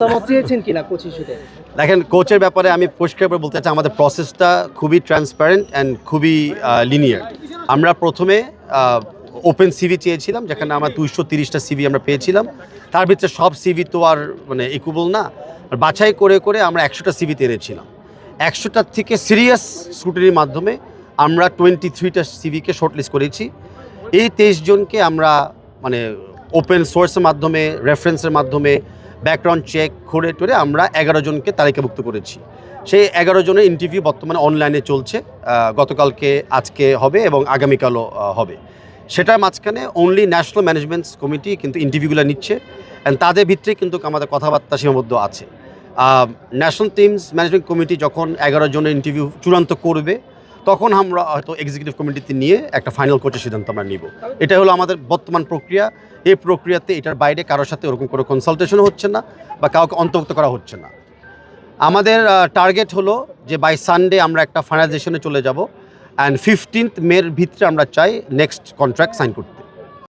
মতামত চেয়েছেন কিনা কোচ ইস্যুতে? দেখেন, কোচের ব্যাপারে আমি পরিষ্কার করে বলতে চাই, আমাদের প্রসেসটা খুবই ট্রান্সপারেন্ট অ্যান্ড খুবই লিনিয়ার। আমরা প্রথমে ওপেন সিভি চেয়েছিলাম, যেখানে আমরা 230টা সিভি আমরা পেয়েছিলাম। তার ভিতরে সব সিভি তো আর মানে ইকুয়াল না, বাছাই করে করে আমরা 100টা সিভিতে এনেছিলাম। 100টার থেকে সিরিয়াস স্ক্রুটিনির মাধ্যমে আমরা 23টা সিভিকে শর্টলিস্ট করেছি। এই 23 জনকে আমরা মানে ওপেন সোর্সের মাধ্যমে, রেফারেন্সের মাধ্যমে, ব্যাকগ্রাউন্ড চেক করে টোরে আমরা 11 জনকে তালিকাভুক্ত করেছি। সেই 11 জনের ইন্টারভিউ বর্তমানে অনলাইনে চলছে। গতকালকে, আজকে হবে এবং আগামীকালও হবে। সেটার মাঝখানে অনলি ন্যাশনাল ম্যানেজমেন্ট কমিটি কিন্তু ইন্টারভিউগুলো নিচ্ছে, অ্যান্ড তাদের ভিতরে কিন্তু আমাদের কথাবার্তা সীমাবদ্ধ আছে। ন্যাশনাল টিমস ম্যানেজমেন্ট কমিটি যখন 11 জনের ইন্টারভিউ চূড়ান্ত করবে, তখন আমরা হয়তো এক্সিকিউটিভ কমিটিতে নিয়ে একটা ফাইনাল কোচের সিদ্ধান্ত আমরা নিব। এটা হলো আমাদের বর্তমান প্রক্রিয়া। এই প্রক্রিয়াতে এটার বাইরে কারোর সাথে ওরকম কোনো কনসালটেশনও হচ্ছে না বা কাউকে অন্তর্ভুক্ত করা হচ্ছে না। আমাদের টার্গেট হলো যে বাই সানডে আমরা একটা ফাইনালাইজেশনে চলে যাব, অ্যান্ড 15th মের ভিতরে আমরা চাই নেক্সট কন্ট্রাক্ট সাইন করতে।